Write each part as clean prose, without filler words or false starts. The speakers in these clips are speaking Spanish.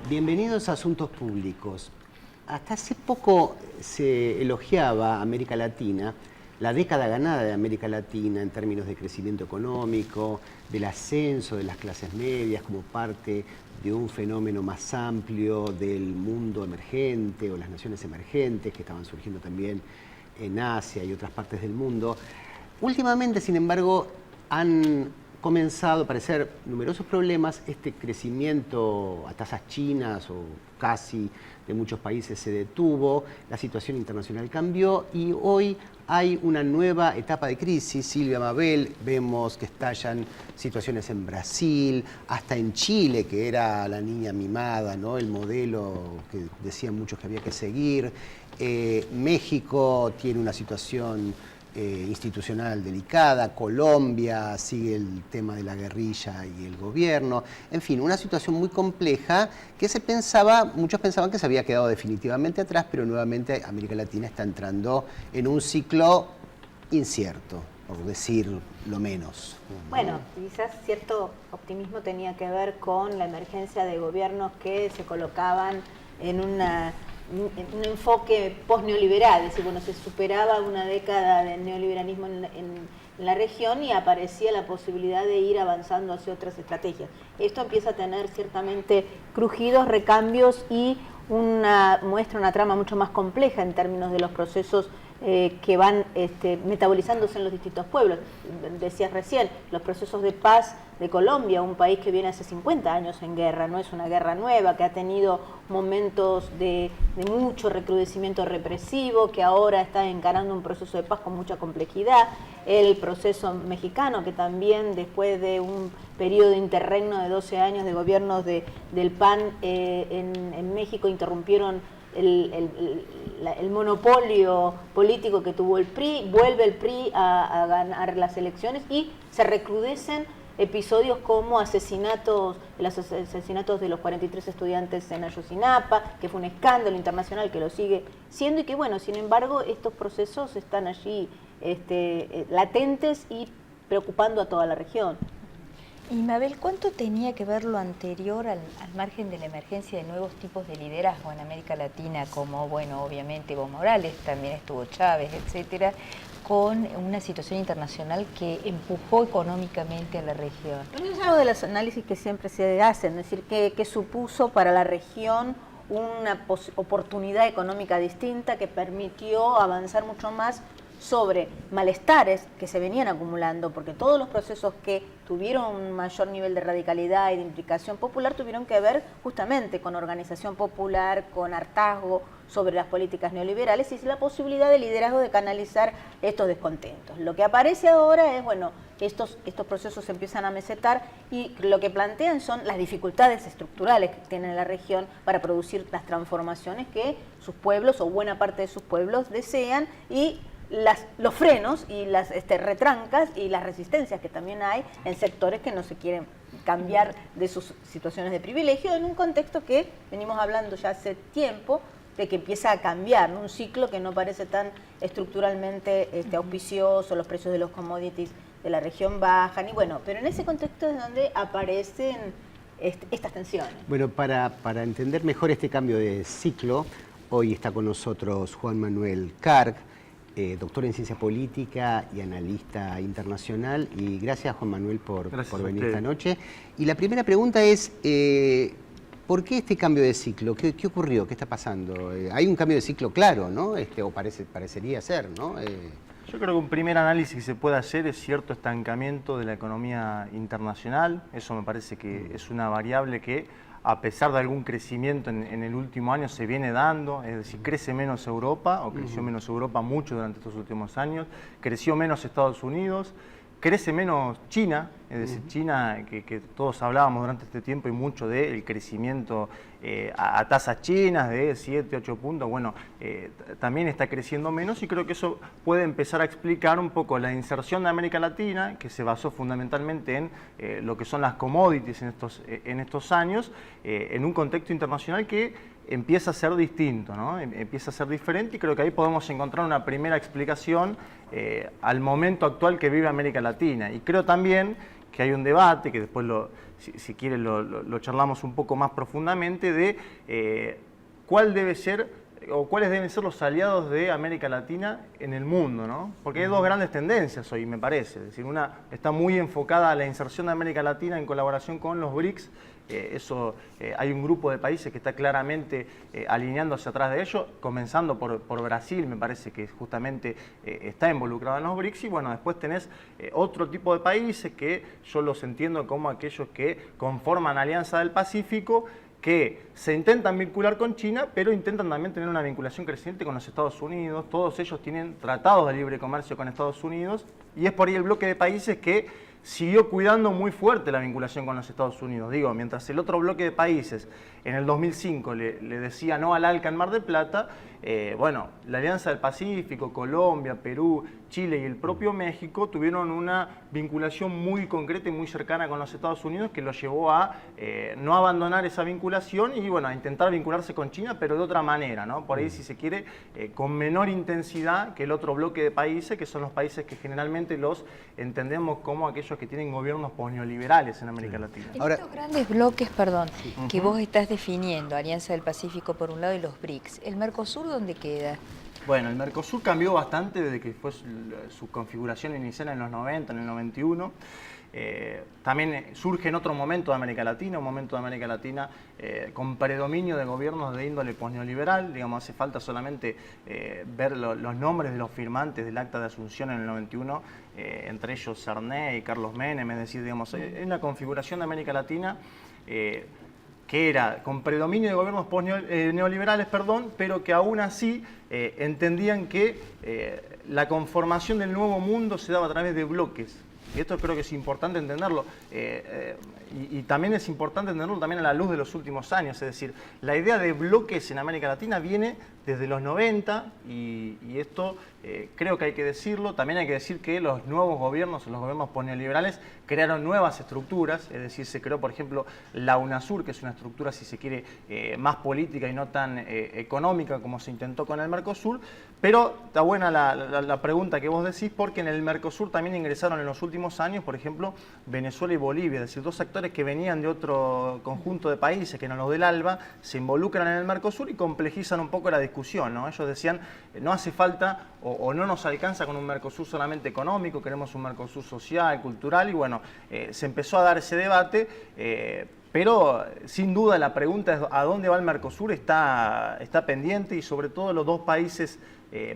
Bienvenidos a Asuntos Públicos. Hasta hace poco se elogiaba a América Latina, la década ganada de América Latina en términos de crecimiento económico, del ascenso de las clases medias como parte de un fenómeno más amplio del mundo emergente o las naciones emergentes que estaban surgiendo también en Asia y otras partes del mundo. Últimamente, sin embargo, han comenzado a aparecer numerosos problemas. Este crecimiento a tasas chinas o casi de muchos países se detuvo, la situación internacional cambió y hoy hay una nueva etapa de crisis. Silvia Mabel, vemos que estallan situaciones en Brasil, hasta en Chile, que era la niña mimada, ¿no? El modelo que decían muchos que había que seguir. México tiene una situación institucional delicada, Colombia sigue el tema de la guerrilla y el gobierno, en fin, una situación muy compleja que muchos pensaban que se había quedado definitivamente atrás, pero nuevamente América Latina está entrando en un ciclo incierto, por decir lo menos. Bueno, quizás cierto optimismo tenía que ver con la emergencia de gobiernos que se colocaban en un enfoque post-neoliberal, es decir, bueno, se superaba una década del neoliberalismo en la región y aparecía la posibilidad de ir avanzando hacia otras estrategias. Esto empieza a tener ciertamente crujidos, recambios y muestra una trama mucho más compleja en términos de los procesos que van metabolizándose en los distintos pueblos. Decías recién, los procesos de paz de Colombia, un país que viene hace 50 años en guerra, no es una guerra nueva, que ha tenido momentos de mucho recrudecimiento represivo, que ahora está encarando un proceso de paz con mucha complejidad. El proceso mexicano, que también después de un periodo interregno de 12 años de gobiernos del PAN en México interrumpieron el monopolio político que tuvo el PRI, vuelve el PRI a ganar las elecciones y se recrudecen episodios como los asesinatos de los 43 estudiantes en Ayotzinapa, que fue un escándalo internacional que lo sigue siendo y que, bueno, sin embargo, estos procesos están allí latentes y preocupando a toda la región. Y Mabel, ¿cuánto tenía que ver lo anterior al margen de la emergencia de nuevos tipos de liderazgo en América Latina, como, bueno, obviamente Evo Morales, también estuvo Chávez, etcétera, con una situación internacional que empujó económicamente a la región? Eso es algo de los análisis que siempre se hacen, es decir, que supuso para la región una oportunidad económica distinta que permitió avanzar mucho más sobre malestares que se venían acumulando, porque todos los procesos que tuvieron un mayor nivel de radicalidad y de implicación popular tuvieron que ver justamente con organización popular, con hartazgo sobre las políticas neoliberales y la posibilidad de liderazgo de canalizar estos descontentos. Lo que aparece ahora es, bueno, estos procesos se empiezan a mesetar y lo que plantean son las dificultades estructurales que tiene la región para producir las transformaciones que sus pueblos o buena parte de sus pueblos desean y los frenos y las retrancas y las resistencias que también hay en sectores que no se quieren cambiar de sus situaciones de privilegio en un contexto que venimos hablando ya hace tiempo de que empieza a cambiar, ¿no? Un ciclo que no parece tan estructuralmente auspicioso, los precios de los commodities de la región bajan y bueno, pero en ese contexto es donde aparecen estas tensiones. Bueno, para entender mejor este cambio de ciclo, hoy está con nosotros Juan Manuel Carg, doctor en ciencia política y analista internacional. Y gracias, Juan Manuel, por venir esta noche. Y la primera pregunta es, ¿por qué este cambio de ciclo? ¿Qué ocurrió? ¿Qué está pasando? Hay un cambio de ciclo claro, ¿no? O parecería ser, ¿no? Yo creo que un primer análisis que se puede hacer es cierto estancamiento de la economía internacional. Eso me parece que es una variable que, a pesar de algún crecimiento en el último año, se viene dando, es decir, crece menos Europa, o creció menos Europa mucho durante estos últimos años, creció menos Estados Unidos, crece menos China, es decir, China, que todos hablábamos durante este tiempo y mucho del crecimiento a tasas chinas de 7, 8 puntos, bueno, también está creciendo menos y creo que eso puede empezar a explicar un poco la inserción de América Latina, que se basó fundamentalmente en lo que son las commodities en estos años, en un contexto internacional que empieza a ser distinto, ¿no? Empieza a ser diferente y creo que ahí podemos encontrar una primera explicación al momento actual que vive América Latina. Y creo también que hay un debate, que después si quiere lo charlamos un poco más profundamente, de cuál debe ser o cuáles deben ser los aliados de América Latina en el mundo, ¿no? Porque hay dos grandes tendencias hoy, me parece. Es decir, una está muy enfocada a la inserción de América Latina en colaboración con los BRICS. Hay un grupo de países que está claramente alineándose atrás de ello, comenzando por Brasil, me parece que justamente está involucrado en los BRICS, y bueno, después tenés otro tipo de países que yo los entiendo como aquellos que conforman Alianza del Pacífico, que se intentan vincular con China, pero intentan también tener una vinculación creciente con los Estados Unidos. Todos ellos tienen tratados de libre comercio con Estados Unidos, y es por ahí el bloque de países que siguió cuidando muy fuerte la vinculación con los Estados Unidos. Digo, mientras el otro bloque de países en el 2005 le decía no al ALCA en Mar del Plata, bueno, la Alianza del Pacífico, Colombia, Perú, Chile y el propio México tuvieron una vinculación muy concreta y muy cercana con los Estados Unidos, que los llevó a no abandonar esa vinculación y bueno, a intentar vincularse con China, pero de otra manera, ¿no? Por ahí, si se quiere, con menor intensidad que el otro bloque de países, que son los países que generalmente los entendemos como aquellos que tienen gobiernos neoliberales en América Latina. En estos grandes bloques, perdón, que vos estás definiendo, Alianza del Pacífico por un lado y los BRICS, ¿el Mercosur dónde queda? Bueno, el Mercosur cambió bastante desde que fue su configuración inicial en los 90, en el 91. También surge en otro momento de América Latina, un momento de América Latina con predominio de gobiernos de índole posneoliberal. Digamos, hace falta solamente ver los nombres de los firmantes del Acta de Asunción en el 91, entre ellos Sarney y Carlos Menem. Es decir, digamos, es una configuración de América Latina que era con predominio de gobiernos neoliberales, pero que aún así entendían que la conformación del nuevo mundo se daba a través de bloques. Y esto creo que es importante entenderlo, y también es importante entenderlo también a la luz de los últimos años. Es decir, la idea de bloques en América Latina viene desde los 90, y esto creo que hay que decirlo. También hay que decir que los nuevos gobiernos, los gobiernos posneoliberales, crearon nuevas estructuras. Es decir, se creó, por ejemplo, la UNASUR, que es una estructura, si se quiere, más política y no tan económica como se intentó con el Mercosur. Pero está buena la pregunta que vos decís, porque en el Mercosur también ingresaron en los últimos años, por ejemplo, Venezuela y Bolivia. Es decir, dos actores que venían de otro conjunto de países, que eran los del ALBA, se involucran en el Mercosur y complejizan un poco la discusión, ¿no? Ellos decían, no hace falta o no nos alcanza con un Mercosur solamente económico, queremos un Mercosur social, cultural, y bueno, se empezó a dar ese debate, pero sin duda la pregunta es a dónde va el Mercosur está pendiente, y sobre todo los dos países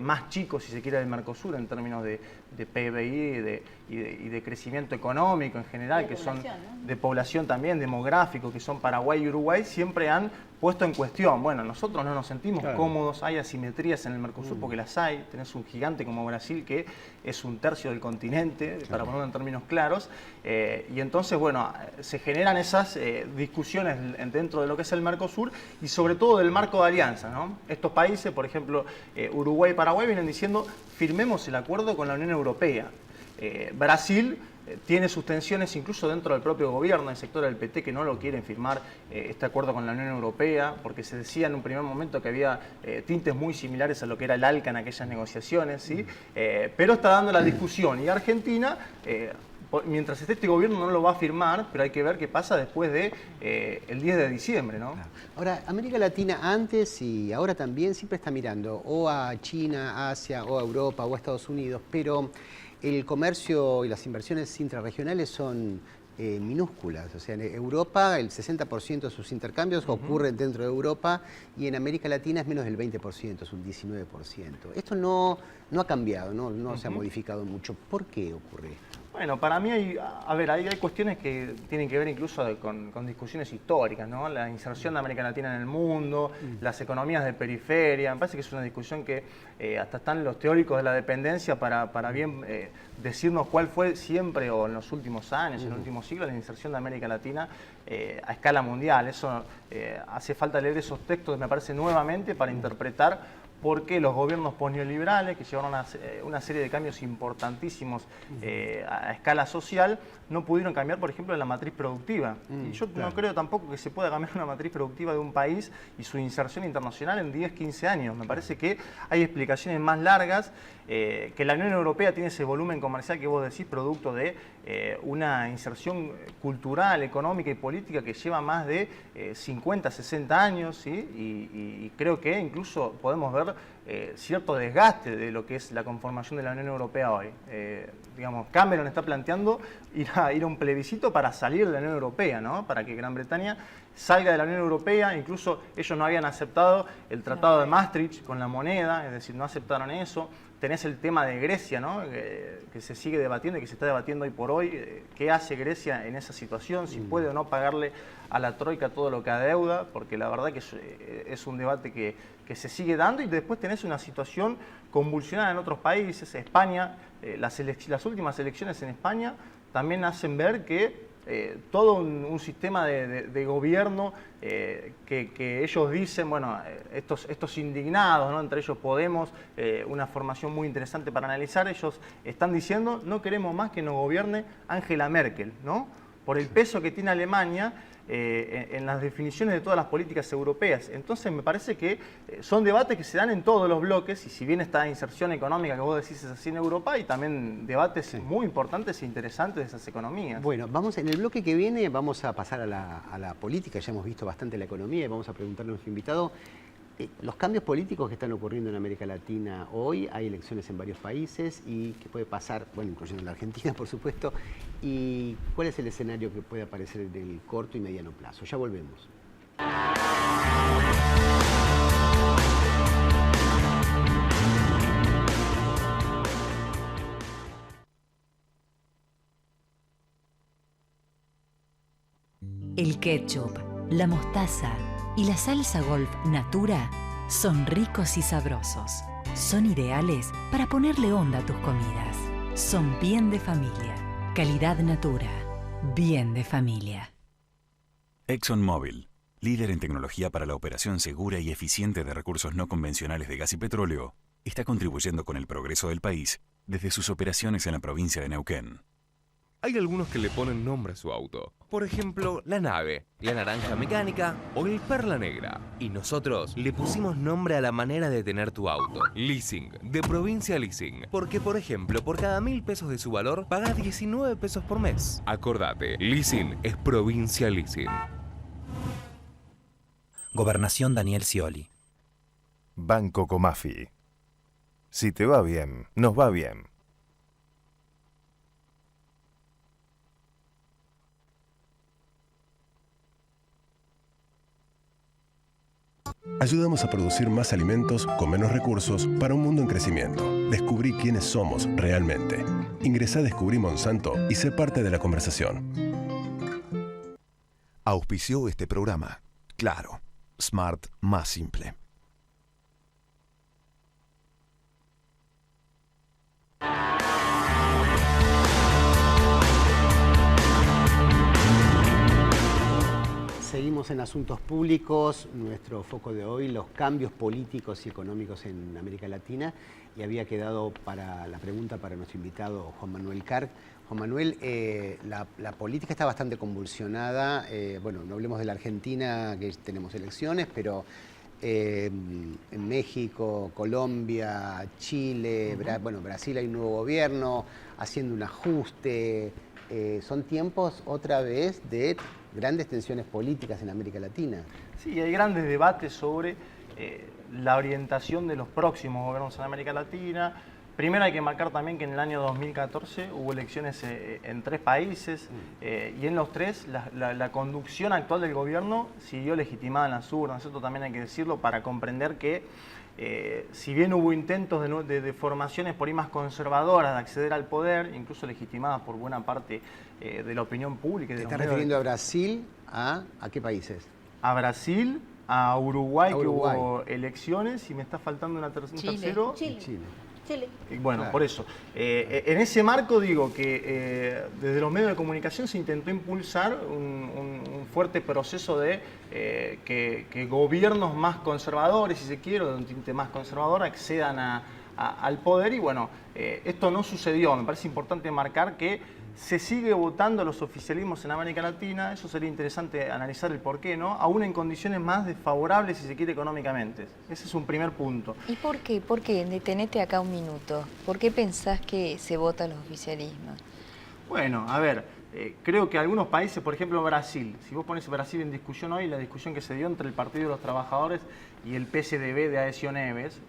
más chicos, si se quiere, del Mercosur en términos de PBI y de crecimiento económico en general, que son de población también, demográfico, que son Paraguay y Uruguay, siempre han puesto en cuestión. Bueno, nosotros no nos sentimos cómodos, hay asimetrías en el Mercosur porque las hay. Tenés un gigante como Brasil que es un tercio del continente, para ponerlo en términos claros, y entonces, bueno, se generan esas discusiones dentro de lo que es el Mercosur y sobre todo del marco de alianza, ¿no? Estos países, por ejemplo, Uruguay y Paraguay, vienen diciendo firmemos el acuerdo con la Unión Europea. Brasil tiene sus tensiones incluso dentro del propio gobierno, el sector del PT, que no lo quieren firmar este acuerdo con la Unión Europea, porque se decía en un primer momento que había tintes muy similares a lo que era el ALCA en aquellas negociaciones, ¿sí? Pero está dando la discusión, y Argentina, mientras esté este gobierno, no lo va a firmar, pero hay que ver qué pasa después de el 10 de diciembre, ¿no? Ahora, América Latina antes y ahora también siempre está mirando o a China, Asia, o a Europa, o a Estados Unidos, pero el comercio y las inversiones intrarregionales son minúsculas. O sea, en Europa el 60% de sus intercambios ocurren dentro de Europa, y en América Latina es menos del 20%, es un 19%. Esto no ha cambiado, no se ha modificado mucho. ¿Por qué ocurre esto? Bueno, para mí hay cuestiones que tienen que ver incluso con discusiones históricas, ¿no? La inserción de América Latina en el mundo, las economías de periferia. Me parece que es una discusión que hasta están los teóricos de la dependencia para bien decirnos cuál fue siempre, o en los últimos años, en el último siglo, la inserción de América Latina a escala mundial. Eso hace falta leer esos textos, me parece, nuevamente para interpretar por qué los gobiernos posneoliberales, que llevaron una serie de cambios importantísimos a escala social, no pudieron cambiar, por ejemplo, la matriz productiva. Y yo no creo tampoco que se pueda cambiar una matriz productiva de un país y su inserción internacional en 10, 15 años. Me parece que hay explicaciones más largas, que la Unión Europea tiene ese volumen comercial que vos decís, producto de una inserción cultural, económica y política que lleva más de 50, 60 años, ¿sí? Y creo que incluso podemos ver cierto desgaste de lo que es la conformación de la Unión Europea hoy. Digamos, Cameron está planteando ir a un plebiscito para salir de la Unión Europea, ¿no? Para que Gran Bretaña salga de la Unión Europea. Incluso ellos no habían aceptado el Tratado de Maastricht con la moneda, es decir, no aceptaron eso. Tenés el tema de Grecia, ¿no? Que se sigue debatiendo y que se está debatiendo hoy por hoy. ¿Qué hace Grecia en esa situación? Si puede o no pagarle a la Troika todo lo que adeuda, porque la verdad que es un debate que se sigue dando. Y después tenés una situación convulsionada en otros países. España, las últimas elecciones en España también hacen ver que todo un sistema de gobierno que ellos dicen, bueno, estos indignados, ¿no? Entre ellos Podemos, una formación muy interesante para analizar, ellos están diciendo no queremos más que nos gobierne Angela Merkel, ¿no? Por el peso que tiene Alemania en las definiciones de todas las políticas europeas. Entonces me parece que son debates que se dan en todos los bloques, y si bien esta inserción económica que vos decís es así en Europa, hay también debates muy importantes e interesantes de esas economías. Bueno, en el bloque que viene vamos a pasar a la política. Ya hemos visto bastante la economía y vamos a preguntarle a nuestro invitado los cambios políticos que están ocurriendo en América Latina hoy. Hay elecciones en varios países y qué puede pasar, bueno, incluyendo en la Argentina, por supuesto, y cuál es el escenario que puede aparecer en el corto y mediano plazo. Ya volvemos. El ketchup, la mostaza y la salsa Golf Natura son ricos y sabrosos. Son ideales para ponerle onda a tus comidas. Son bien de familia. Calidad Natura. Bien de familia. ExxonMobil, líder en tecnología para la operación segura y eficiente de recursos no convencionales de gas y petróleo, está contribuyendo con el progreso del país desde sus operaciones en la provincia de Neuquén. Hay algunos que le ponen nombre a su auto. Por ejemplo, la nave, la naranja mecánica o el perla negra. Y nosotros le pusimos nombre a la manera de tener tu auto. Leasing, de Provincia Leasing. Porque, por ejemplo, por cada 1.000 pesos de su valor, pagás 19 pesos por mes. Acordate, Leasing es Provincia Leasing. Gobernación Daniel Scioli. Banco Comafi. Si te va bien, nos va bien. Ayudamos a producir más alimentos con menos recursos para un mundo en crecimiento. Descubrí quiénes somos realmente. Ingresá a Descubrí Monsanto y sé parte de la conversación. Auspició este programa. Claro, Smart más simple. Seguimos en Asuntos Públicos, nuestro foco de hoy, los cambios políticos y económicos en América Latina, y había quedado para la pregunta para nuestro invitado Juan Manuel Carg. Juan Manuel, la política está bastante convulsionada, bueno, no hablemos de la Argentina, que tenemos elecciones, pero en México, Colombia, Chile, Brasil hay un nuevo gobierno, haciendo un ajuste. Son tiempos otra vez de grandes tensiones políticas en América Latina. Sí, hay grandes debates sobre la orientación de los próximos gobiernos en América Latina. Primero hay que marcar también que en el año 2014 hubo elecciones en 3 países y en los 3 la conducción actual del gobierno siguió legitimada en las urnas. Esto también hay que decirlo para comprender que si bien hubo intentos de formaciones por ahí más conservadoras de acceder al poder, incluso legitimadas por buena parte de la opinión pública. ¿Te estás refiriendo a Brasil? ¿A qué países? A Brasil, a Uruguay, que hubo elecciones, y me está faltando un tercero. Chile. Chile. Y bueno, Claro. por eso. En ese marco digo que desde los medios de comunicación se intentó impulsar un fuerte proceso de que gobiernos más conservadores, si se quiere, o de un tinte más conservador, accedan al poder y bueno, esto no sucedió. Me parece importante marcar que se sigue votando los oficialismos en América Latina, eso sería interesante analizar el por qué, ¿no? Aún en condiciones más desfavorables, si se quiere, económicamente. Ese es un primer punto. ¿Y por qué? ¿Por qué? Detenete acá un minuto. ¿Por qué pensás que se votan los oficialismos? Bueno, a ver, creo que algunos países, por ejemplo Brasil, si vos pones Brasil en discusión hoy, la discusión que se dio entre el Partido de los Trabajadores y el PSDB de Aécio Neves,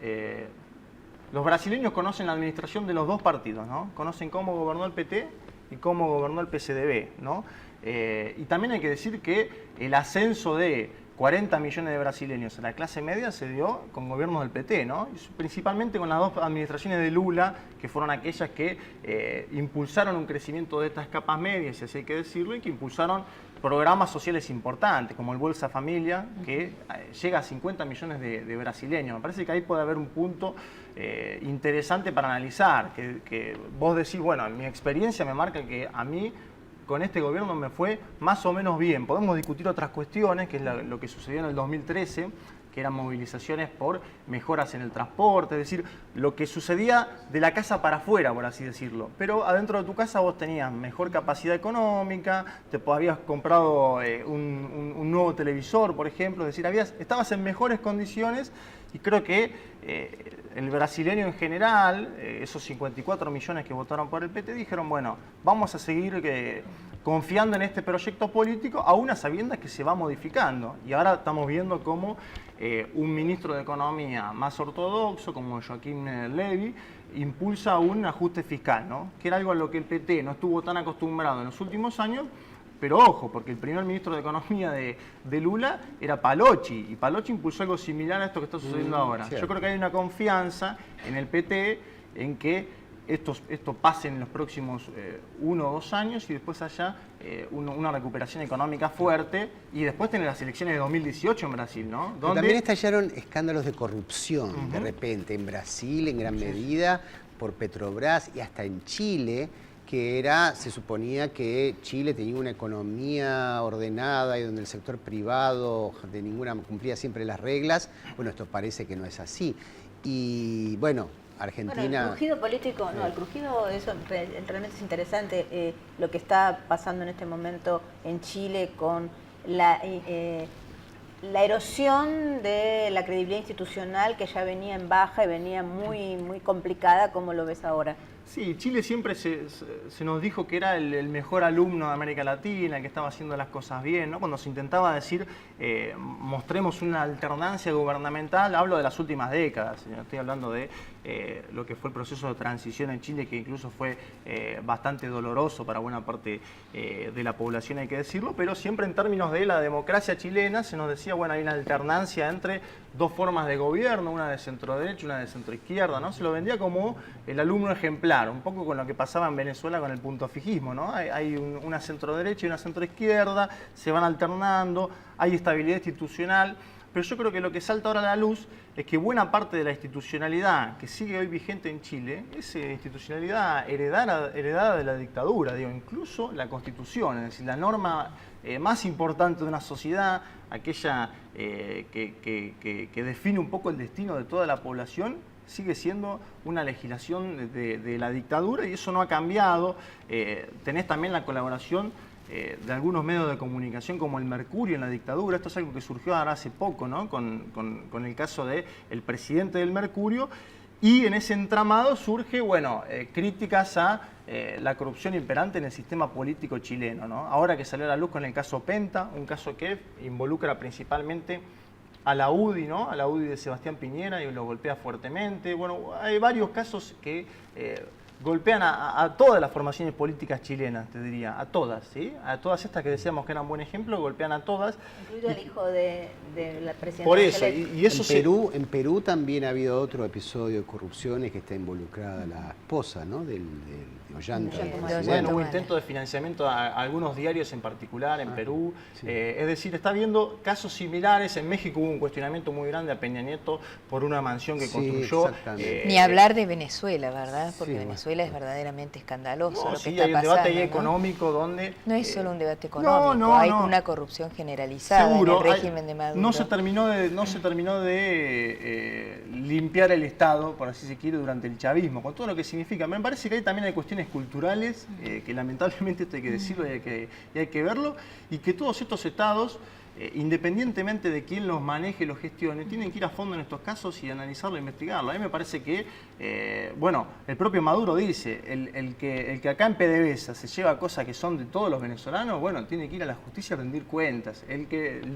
los brasileños conocen la administración de los dos partidos, ¿no? Conocen cómo gobernó el PT y cómo gobernó el PSDB, ¿no? Y también hay que decir que el ascenso de 40 millones de brasileños a la clase media se dio con gobiernos del PT, ¿no? Y principalmente con las dos administraciones de Lula, que fueron aquellas que impulsaron un crecimiento de estas capas medias, si así hay que decirlo, y que impulsaron programas sociales importantes, como el Bolsa Familia, que llega a 50 millones de brasileños. Me parece que ahí puede haber un punto interesante para analizar, que vos decís, bueno, mi experiencia me marca que a mí con este gobierno me fue más o menos bien. Podemos discutir otras cuestiones, que es lo que sucedió en el 2013, que eran movilizaciones por mejoras en el transporte, es decir, lo que sucedía de la casa para afuera, por así decirlo. Pero adentro de tu casa vos tenías mejor capacidad económica, te habías comprado un nuevo televisor, por ejemplo, es decir, estabas en mejores condiciones y creo que el brasileño en general, esos 54 millones que votaron por el PT, dijeron, bueno, vamos a seguir confiando en este proyecto político, aún a sabiendas que se va modificando. Y ahora estamos viendo cómo un ministro de Economía más ortodoxo, como Joaquín Levy, impulsa un ajuste fiscal, ¿no? Que era algo a lo que el PT no estuvo tan acostumbrado en los últimos años. Pero ojo, porque el primer ministro de Economía de Lula era Palocci, y Palocci impulsó algo similar a esto que está sucediendo ahora. Cierto. Yo creo que hay una confianza en el PT en que esto pase en los próximos 1 o 2 años y después haya una recuperación económica fuerte y después tener las elecciones de 2018 en Brasil, ¿no? Pero también estallaron escándalos de corrupción de repente en Brasil en gran medida por Petrobras y hasta en Chile, que se suponía que Chile tenía una economía ordenada y donde el sector privado de ninguna cumplía siempre las reglas. Bueno, esto parece que no es así. Y bueno, Argentina... Bueno, el crujido político, no, el crujido, eso realmente es interesante, lo que está pasando en este momento en Chile con la erosión de la credibilidad institucional que ya venía en baja y venía muy, muy complicada, ¿cómo lo ves ahora? Sí, Chile siempre se nos dijo que era el mejor alumno de América Latina, que estaba haciendo las cosas bien, ¿no? Cuando se intentaba decir, mostremos una alternancia gubernamental, hablo de las últimas décadas, estoy hablando de lo que fue el proceso de transición en Chile, que incluso fue bastante doloroso para buena parte de la población, hay que decirlo, pero siempre en términos de la democracia chilena se nos decía, bueno, hay una alternancia entre dos formas de gobierno, una de centro derecha y una de centro izquierda, ¿no? Se lo vendía como el alumno ejemplar, un poco con lo que pasaba en Venezuela con el punto fijismo, ¿no? Hay una centro derecha y una centro izquierda, se van alternando, hay estabilidad institucional, pero yo creo que lo que salta ahora a la luz es que buena parte de la institucionalidad que sigue hoy vigente en Chile es institucionalidad heredada de la dictadura, digo, incluso la Constitución, es decir, la norma más importante de una sociedad, aquella que define un poco el destino de toda la población, sigue siendo una legislación de la dictadura y eso no ha cambiado. Tenés también la colaboración de algunos medios de comunicación como el Mercurio en la dictadura. Esto es algo que surgió ahora hace poco, ¿no? Con el caso del presidente del Mercurio. Y en ese entramado surge, bueno, críticas a la corrupción imperante en el sistema político chileno, ¿no? Ahora que salió a la luz con el caso Penta, un caso que involucra principalmente a la UDI, ¿no? A la UDI de Sebastián Piñera y lo golpea fuertemente. Bueno, hay varios casos que golpean a todas las formaciones políticas chilenas, te diría, a todas, ¿sí? A todas estas que decíamos que eran buen ejemplo, golpean a todas. Incluido el hijo de la presidenta. Por eso, y eso en Perú también ha habido otro episodio de corrupciones que está involucrada la esposa, ¿no? de Ollanta. Bueno, hubo intento de financiamiento a algunos diarios en particular en Perú. Sí. Es decir, está habiendo casos similares. En México hubo un cuestionamiento muy grande a Peña Nieto por una mansión que construyó. Ni hablar de Venezuela, ¿verdad? Porque Sí, Venezuela es verdaderamente escandaloso lo que sí, está hay un pasando, debate ahí ¿no? económico donde... No es solo un debate económico, hay una corrupción generalizada Seguro, en el régimen de Maduro. No se terminó de limpiar el Estado, por así se quiere, durante el chavismo, con todo lo que significa. Me parece que también hay cuestiones culturales, que lamentablemente esto hay que decirlo y hay que verlo, y que todos estos estados, independientemente de quién los maneje, los gestione, tienen que ir a fondo en estos casos y analizarlo e investigarlo. A mí me parece que, bueno, el propio Maduro dice, el que acá en PDVSA se lleva cosas que son de todos los venezolanos, bueno, tiene que ir a la justicia a rendir cuentas.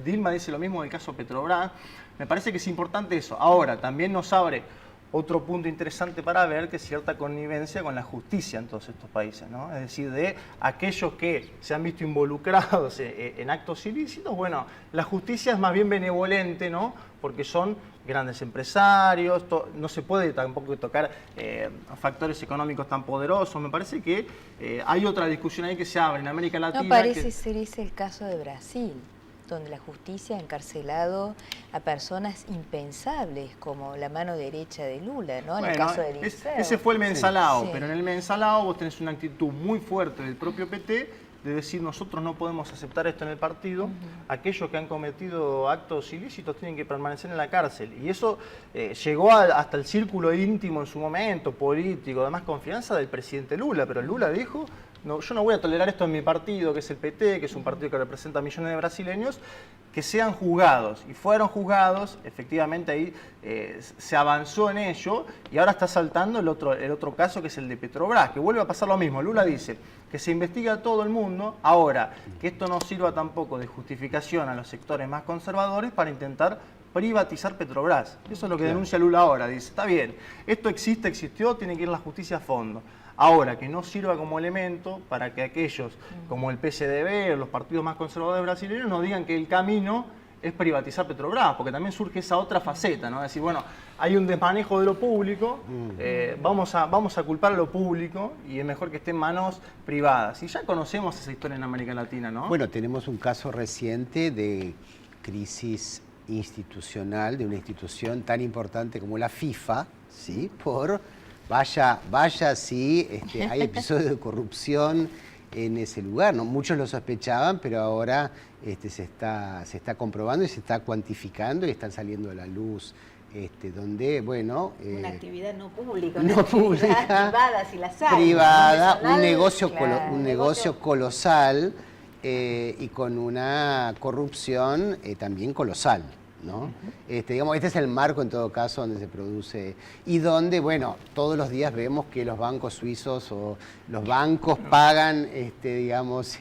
Dilma dice lo mismo del caso Petrobras. Me parece que es importante eso. Ahora, también nos abre otro punto interesante para ver, que es cierta connivencia con la justicia en todos estos países, ¿no? Es decir, de aquellos que se han visto involucrados en actos ilícitos, bueno, la justicia es más bien benevolente, ¿no? Porque son grandes empresarios, no se puede tampoco tocar factores económicos tan poderosos. Me parece que hay otra discusión ahí que se abre en América Latina. No parece ser ese el caso de Brasil, donde la justicia ha encarcelado a personas impensables, como la mano derecha de Lula, ¿no? En el caso de Liceo. Ese fue el mensalao, Sí. pero en el mensalao vos tenés una actitud muy fuerte del propio PT de decir nosotros no podemos aceptar esto en el partido, aquellos que han cometido actos ilícitos tienen que permanecer en la cárcel. Y eso llegó hasta el círculo íntimo en su momento, político, de más confianza del presidente Lula, pero Lula dijo... No, yo no voy a tolerar esto en mi partido, que es el PT, que es un partido que representa a millones de brasileños, que sean juzgados. Y fueron juzgados, efectivamente ahí se avanzó en ello, y ahora está saltando el otro caso, que es el de Petrobras, que vuelve a pasar lo mismo. Lula dice que se investiga a todo el mundo, ahora, que esto no sirva tampoco de justificación a los sectores más conservadores para intentar privatizar Petrobras. Eso es lo que denuncia Lula ahora. Dice, está bien, esto existió, tiene que ir la justicia a fondo. Ahora, que no sirva como elemento para que aquellos como el PSDB o los partidos más conservadores brasileños nos digan que el camino es privatizar Petrobras, porque también surge esa otra faceta, ¿no? Es decir, bueno, hay un desmanejo de lo público, vamos a culpar a lo público y es mejor que esté en manos privadas. Y ya conocemos esa historia en América Latina, ¿no? Bueno, tenemos un caso reciente de crisis institucional de una institución tan importante como la FIFA, ¿sí? Vaya si hay episodios de corrupción en ese lugar, ¿no? Muchos lo sospechaban, pero ahora se está comprobando y se está cuantificando y están saliendo a la luz, donde, bueno... una actividad no pública, no pública, privada, si las hay. Privada, Un negocio colosal y con una corrupción también colosal, ¿no? Digamos, este es el marco en todo caso donde se produce y donde, bueno, todos los días vemos que los bancos suizos o los bancos pagan, digamos,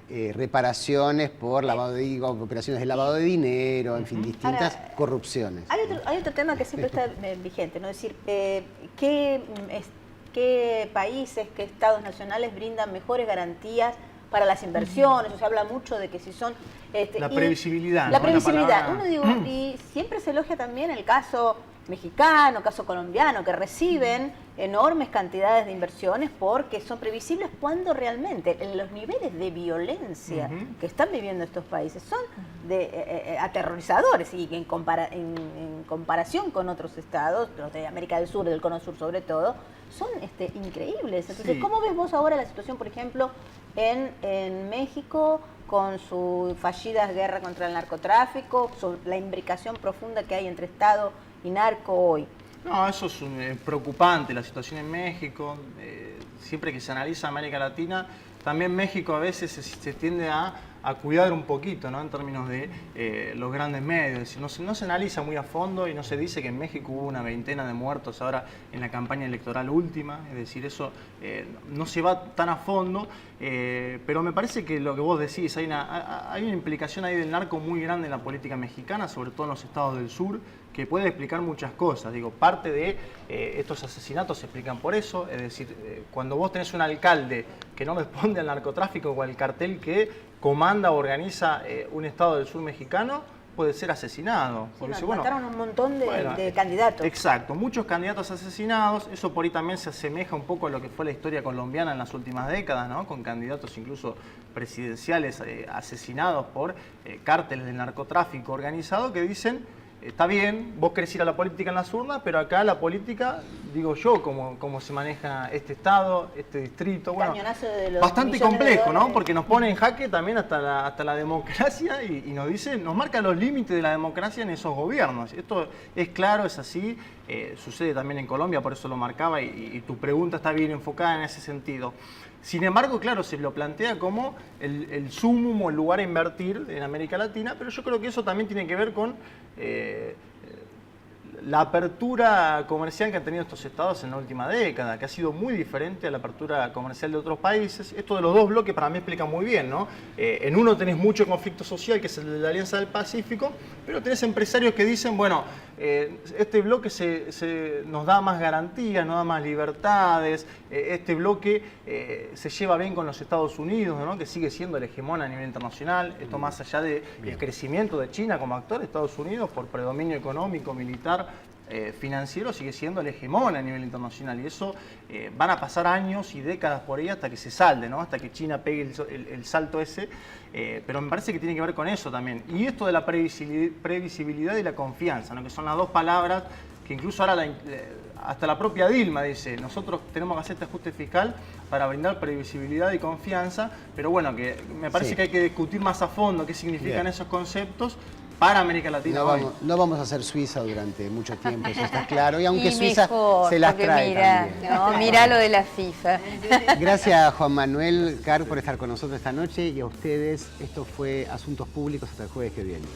reparaciones por operaciones de lavado de dinero, en fin, distintas corrupciones. Hay otro tema que siempre está vigente, ¿no? Es decir, ¿qué países, qué estados nacionales brindan mejores garantías para las inversiones? O sea, habla mucho de que si son... la previsibilidad. La previsibilidad. Y siempre se elogia también el caso mexicano, caso colombiano, que reciben enormes cantidades de inversiones porque son previsibles cuando realmente los niveles de violencia que están viviendo estos países son aterrorizadores y en comparación con otros estados, los de América del Sur, del Cono Sur sobre todo, son increíbles. Entonces, ¿cómo ves vos ahora la situación, por ejemplo, en México con su fallida guerra contra el narcotráfico, sobre la imbricación profunda que hay entre Estado y narco hoy? No, eso es preocupante, la situación en México. Siempre que se analiza América Latina, también México a veces se tiende a a cuidar un poquito, ¿no? En términos de los grandes medios. Es decir, no se analiza muy a fondo y no se dice que en México hubo una veintena de muertos ahora en la campaña electoral última. Es decir, eso no se va tan a fondo, pero me parece que lo que vos decís, hay una implicación ahí del narco muy grande en la política mexicana, sobre todo en los estados del sur, que puede explicar muchas cosas. Digo, parte de estos asesinatos se explican por eso, es decir, cuando vos tenés un alcalde que no responde al narcotráfico o al cartel que comanda o organiza un estado del sur mexicano, puede ser asesinado. Sí, Porque mataron un montón de candidatos. Exacto, muchos candidatos asesinados. Eso por ahí también se asemeja un poco a lo que fue la historia colombiana en las últimas décadas, ¿no? Con candidatos incluso presidenciales asesinados por cárteles del narcotráfico organizado que dicen: está bien, vos querés ir a la política en las urnas, pero acá la política, digo yo, cómo se maneja este estado, este distrito. Bueno, bastante complejo, ¿no? Porque nos pone en jaque también hasta la democracia y nos dice, nos marca los límites de la democracia en esos gobiernos. Esto es claro, es así, sucede también en Colombia, por eso lo marcaba y tu pregunta está bien enfocada en ese sentido. Sin embargo, claro, se lo plantea como el sumum o el lugar a invertir en América Latina, pero yo creo que eso también tiene que ver con la apertura comercial que han tenido estos estados en la última década, que ha sido muy diferente a la apertura comercial de otros países. Esto de los dos bloques para mí explica muy bien, ¿no? En uno tenés mucho conflicto social, que es el de la Alianza del Pacífico, pero tenés empresarios que dicen, bueno, este bloque nos da más garantías, nos da más libertades, este bloque se lleva bien con los Estados Unidos, ¿no? Que sigue siendo el hegemón a nivel internacional. Esto más allá del crecimiento de China como actor, Estados Unidos, por predominio económico, militar, financiero, sigue siendo el hegemón a nivel internacional. Y eso van a pasar años y décadas por ahí hasta que se salde, ¿no? Hasta que China pegue el salto ese. Pero me parece que tiene que ver con eso también. Y esto de la previsibilidad y la confianza, ¿no? Que son las dos palabras que incluso ahora hasta la propia Dilma dice, nosotros tenemos que hacer este ajuste fiscal para brindar previsibilidad y confianza, pero bueno, que me parece que hay que discutir más a fondo qué significan esos conceptos para América Latina. No vamos a hacer Suiza durante mucho tiempo, eso está claro, y aunque Suiza mejor, se las trae mira, también. No, mira lo de la FIFA. Gracias Juan Manuel Carr por estar con nosotros esta noche y a ustedes. Esto fue Asuntos Públicos hasta el jueves que viene.